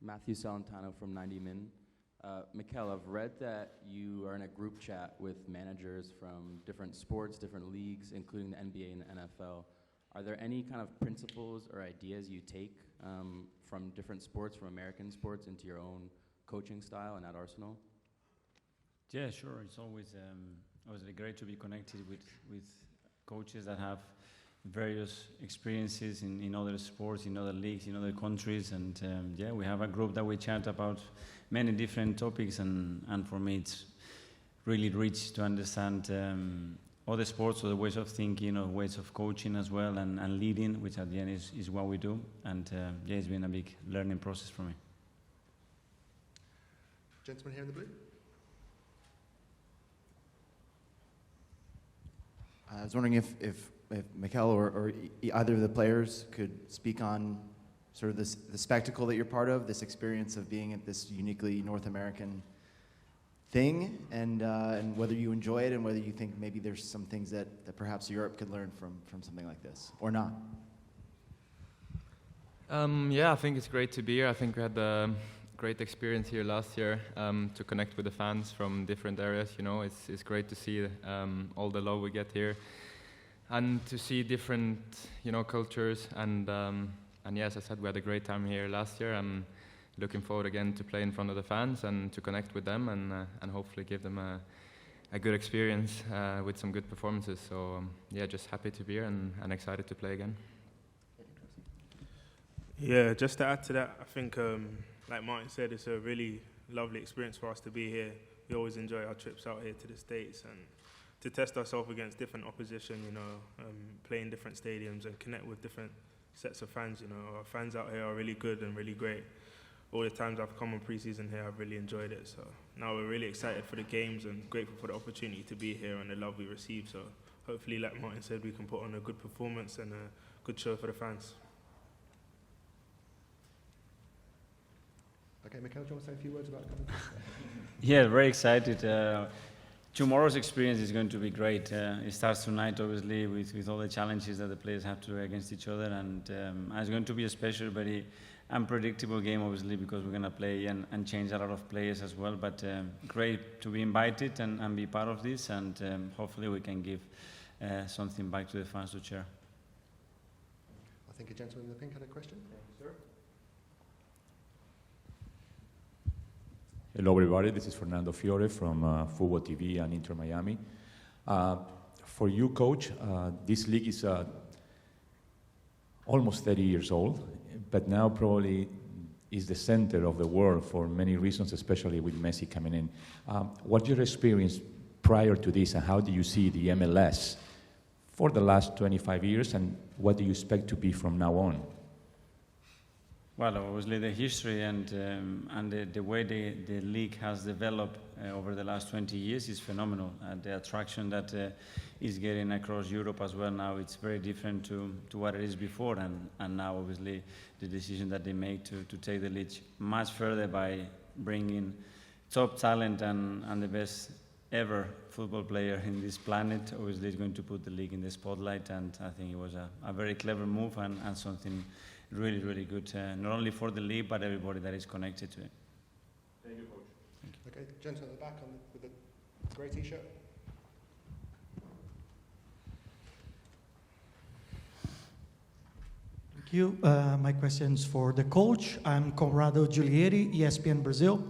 Matthew Salentano from 90 Min. Mikel, I've read that you are in a group chat with managers from different sports, different leagues, including the NBA and the NFL. Are there any kind of principles or ideas you take from different sports, from American sports, into your own coaching style and at Arsenal? Yeah, sure. It's always obviously great to be connected with coaches that have various experiences in other sports, in other leagues, in other countries, and yeah, we have a group that we chat about many different topics, and for me it's really rich to understand other sports, other ways of thinking, or ways of coaching as well, and leading, which at the end is what we do, and yeah, it's been a big learning process for me. Gentleman here in the blue. I was wondering if Mikel or either of the players could speak on sort of the spectacle that you're part of, this experience of being at this uniquely North American thing, and whether you enjoy it and whether you think maybe there's some things that perhaps Europe could learn from something like this, or not. Yeah, I think it's great to be here. I think we had a great experience here last year to connect with the fans from different areas. You know, it's great to see all the love we get here, and to see different, you know, cultures. And yeah, as I said, we had a great time here last year. I'm looking forward again to play in front of the fans and to connect with them, and hopefully give them a good experience with some good performances. So yeah, just happy to be here and excited to play again. Yeah, just to add to that, I think, like Martin said, it's a really lovely experience for us to be here. We always enjoy our trips out here to the States and to test ourselves against different opposition, you know, play in different stadiums and connect with different sets of fans. You know, our fans out here are really good and really great. All the times I've come on pre-season here, I've really enjoyed it. So now we're really excited for the games and grateful for the opportunity to be here and the love we receive. So hopefully, like Martin said, we can put on a good performance and a good show for the fans. Okay, Mikel, do you want to say a few words about coming? Yeah, very excited. Tomorrow's experience is going to be great. It starts tonight, obviously, with all the challenges that the players have to do against each other, and it's going to be a special, very unpredictable game, obviously, because we're going to play and change a lot of players as well. But great to be invited and be part of this, and hopefully we can give something back to the fans to cheer. I think a gentleman in the pink had a question. Thank you, sir. Hello, everybody. This is Fernando Fiore from Football TV and Inter Miami. For you, Coach, this league is almost 30 years old, but now probably is the center of the world for many reasons, especially with Messi coming in. What's your experience prior to this, and how do you see the MLS for the last 25 years, and what do you expect to be from now on? Well, obviously the history and the way the league has developed over the last 20 years is phenomenal. And the attraction that is getting across Europe as well now, it's very different to what it is before. And now, obviously, the decision that they make to take the league much further by bringing top talent and the best ever football player in this planet, obviously is going to put the league in the spotlight. And I think it was a very clever move and something really, really good, not only for the league, but everybody that is connected to it. Thank you, Coach. Thank you. Okay, gentleman at the back with the grey T-shirt. Thank you. My question's for the coach. I'm Conrado Giulieri, ESPN Brazil.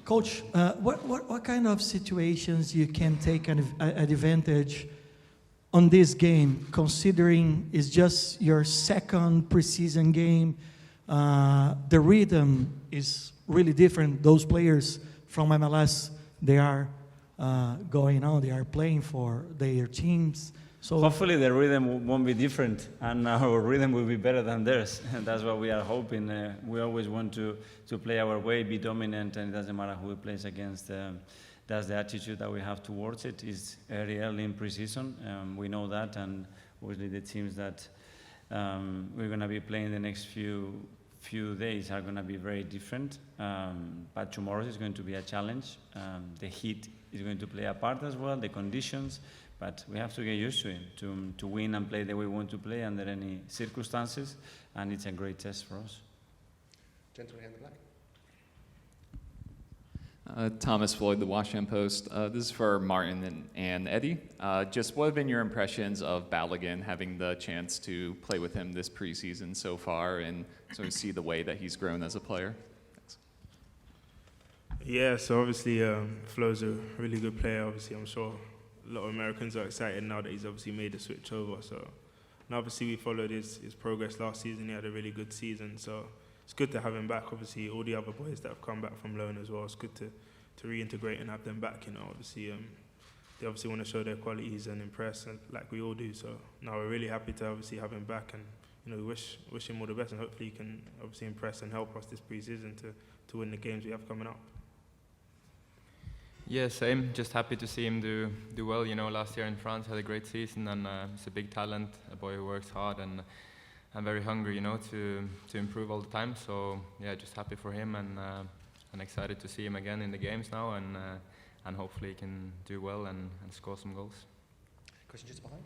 Coach, what kind of situations you can take an advantage on this game, considering it's just your second preseason game? The rhythm is really different. Those players from MLS, they are going on, they are playing for their teams. So hopefully the rhythm won't be different, and our rhythm will be better than theirs. And that's what we are hoping. We always want to play our way, be dominant, and it doesn't matter who plays against. That's the attitude that we have towards it. It's very early in pre-season. We know that, and obviously the teams that we're going to be playing the next few days are going to be very different. But tomorrow is going to be a challenge. The heat is going to play a part as well, the conditions, but we have to get used to it, to win and play the way we want to play under any circumstances, and it's a great test for us. Gentleman here in the black. Thomas Floyd, The Washington Post. This is for Martin and Eddie. Just what have been your impressions of Balogun, having the chance to play with him this preseason so far, and sort of see the way that he's grown as a player? Thanks. Yeah, so obviously Flo's a really good player. Obviously, I'm sure a lot of Americans are excited now that he's obviously made the switch over. So, and obviously we followed his progress last season. He had a really good season. So it's good to have him back. Obviously, all the other boys that have come back from loan as well, it's good to reintegrate and have them back. You know, obviously, they obviously want to show their qualities and impress, and like we all do. So now we're really happy to obviously have him back, and we wish him all the best, and hopefully he can obviously impress and help us this pre-season to win the games we have coming up. Yeah, same. Just happy to see him do well. Last year in France had a great season, and he's a big talent, a boy who works hard, and I'm very hungry, to improve all the time. So yeah, just happy for him, and excited to see him again in the games now, and hopefully he can do well and score some goals. Question just behind.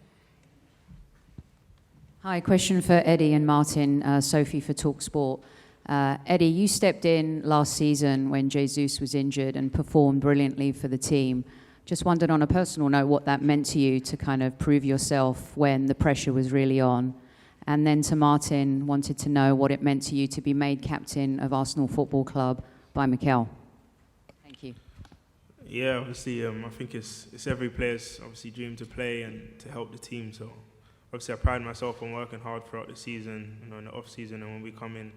Hi, question for Eddie and Martin. Sophie for TalkSport. Eddie, you stepped in last season when Jesus was injured and performed brilliantly for the team. Just wondered on a personal note what that meant to you to kind of prove yourself when the pressure was really on. And then to Martin, wanted to know what it meant to you to be made captain of Arsenal Football Club by Mikel. Thank you. Yeah, obviously, I think it's every player's obviously dream to play and to help the team. So obviously, I pride myself on working hard throughout the season, in the off season, and when we come in,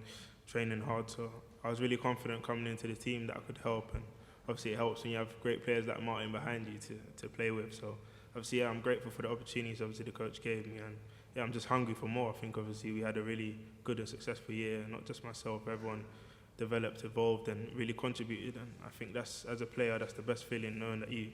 training hard. So I was really confident coming into the team that I could help, and obviously it helps when you have great players like Martin behind you to play with. So obviously, yeah, I'm grateful for the opportunities obviously the coach gave me, and yeah, I'm just hungry for more. I think obviously we had a really good and successful year, not just myself, everyone developed, evolved, and really contributed. And I think that's, as a player, that's the best feeling, knowing that you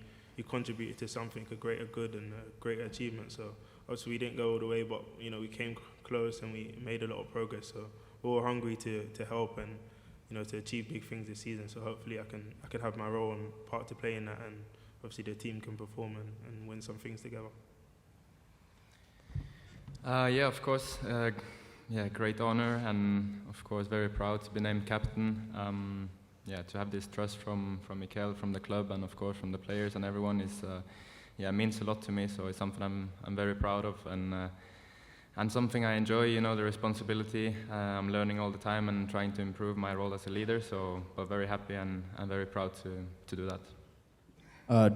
contributed to something, a greater good and a greater achievement. So obviously we didn't go all the way, but we came close and we made a lot of progress. So we're all hungry to help and to achieve big things this season. So hopefully I can have my role and part to play in that, and obviously the team can perform and win some things together. Yeah, of course. Great honor, and of course very proud to be named captain. To have this trust from Mikel, from the club, and of course from the players and everyone is means a lot to me. So it's something I'm very proud of, and something I enjoy. The responsibility. I'm learning all the time and trying to improve my role as a leader. So, but very happy and very proud to do that.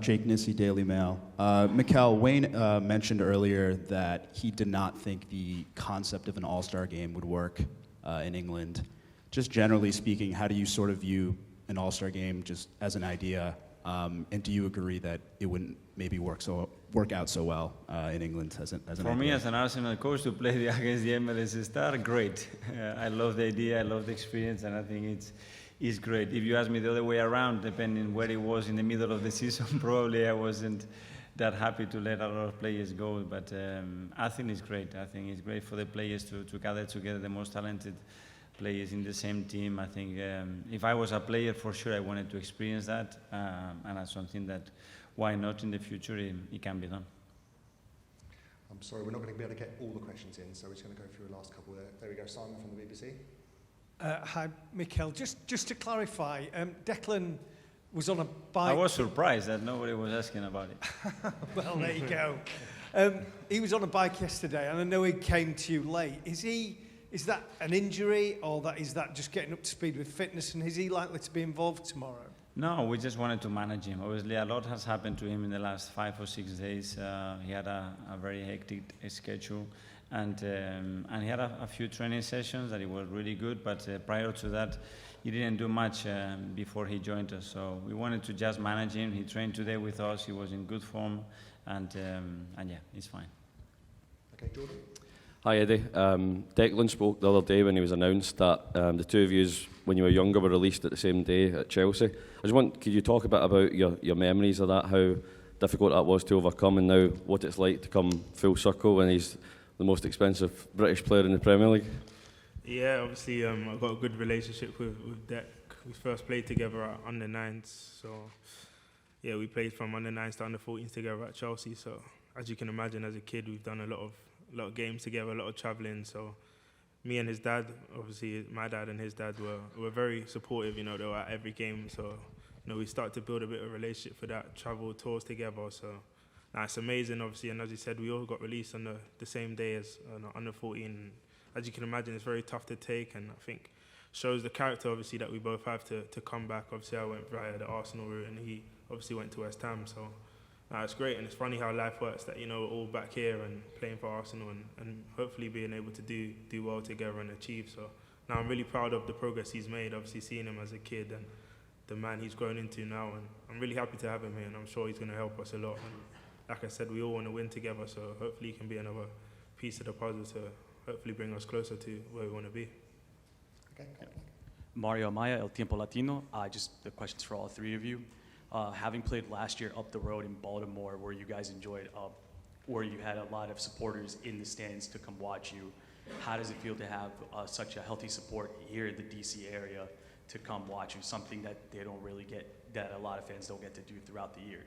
Jake Nissy, Daily Mail. Mikel, Wayne mentioned earlier that he did not think the concept of an all-star game would work in England. Just generally speaking, how do you sort of view an all-star game just as an idea? And do you agree that it wouldn't maybe work out so well in England as an idea? For me, as an Arsenal coach, to play against the MLS Star, great. I love the idea, I love the experience, and I think it's great. If you ask me the other way around, depending where it was in the middle of the season, probably I wasn't that happy to let a lot of players go. But I think it's great. I think it's great for the players to gather together the most talented players in the same team. I think if I was a player, for sure I wanted to experience that. And that's something that, why not in the future, it can be done. I'm sorry, we're not going to be able to get all the questions in, so we're just going to go through a last couple there. There we go, Simon from the BBC. Hi, Mikel. Just to clarify, Declan was on a bike. I was surprised that nobody was asking about it. Well, there you go. He was on a bike yesterday, and I know he came to you late. Is that an injury, or is that just getting up to speed with fitness? And is he likely to be involved tomorrow? No, we just wanted to manage him. Obviously, a lot has happened to him in the last 5 or 6 days. He had a very hectic schedule. And he had a few training sessions that it was really good, but prior to that, he didn't do much before he joined us. So we wanted to just manage him. He trained today with us. He was in good form, and yeah, he's fine. Okay, Jordan. Hi, Eddie. Declan spoke the other day when he was announced that the two of you, when you were younger, were released at the same day at Chelsea. Could you talk a bit about your memories of that, how difficult that was to overcome, and now what it's like to come full circle when he's the most expensive British player in the Premier League? Yeah, obviously I've got a good relationship with Dec. We first played together at under-9s, so yeah, we played from under-9s to under-14s together at Chelsea. So as you can imagine, as a kid, we've done a lot of games together, a lot of travelling. So me and his dad, obviously my dad and his dad were very supportive. They were at every game. So we start to build a bit of a relationship for that, travel tours together. So it's amazing, obviously. And as you said, we all got released on the same day as under 14. As you can imagine, it's very tough to take, and I think shows the character, obviously, that we both have to come back. Obviously, I went via the Arsenal route, and he obviously went to West Ham. So it's great, and it's funny how life works, that, we're all back here and playing for Arsenal and hopefully being able to do well together and achieve. So now I'm really proud of the progress he's made, obviously seeing him as a kid and the man he's grown into now. And I'm really happy to have him here, and I'm sure he's going to help us a lot. And like I said, we all want to win together, so hopefully he can be another piece of the puzzle to hopefully bring us closer to where we want to be. Okay. Mario Amaya, El Tiempo Latino. Just the questions for all three of you. Having played last year up the road in Baltimore, where you guys enjoyed, where you had a lot of supporters in the stands to come watch you, how does it feel to have such a healthy support here in the DC area to come watch you, something that they don't really get, that a lot of fans don't get to do throughout the year?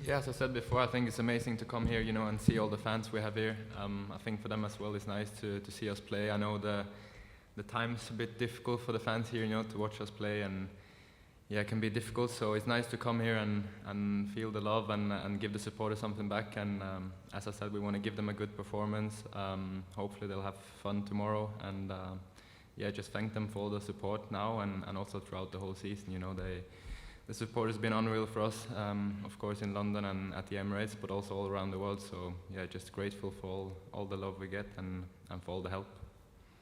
Yeah, as I said before, I think it's amazing to come here, and see all the fans we have here. I think for them as well, it's nice to see us play. I know the time's a bit difficult for the fans here, to watch us play, and yeah, it can be difficult. So it's nice to come here and feel the love and give the supporters something back. And as I said, we want to give them a good performance. Hopefully they'll have fun tomorrow, and just thank them for all the support now and also throughout the whole season. The support has been unreal for us, of course in London and at the Emirates, but also all around the world. So yeah, just grateful for all the love we get and for all the help.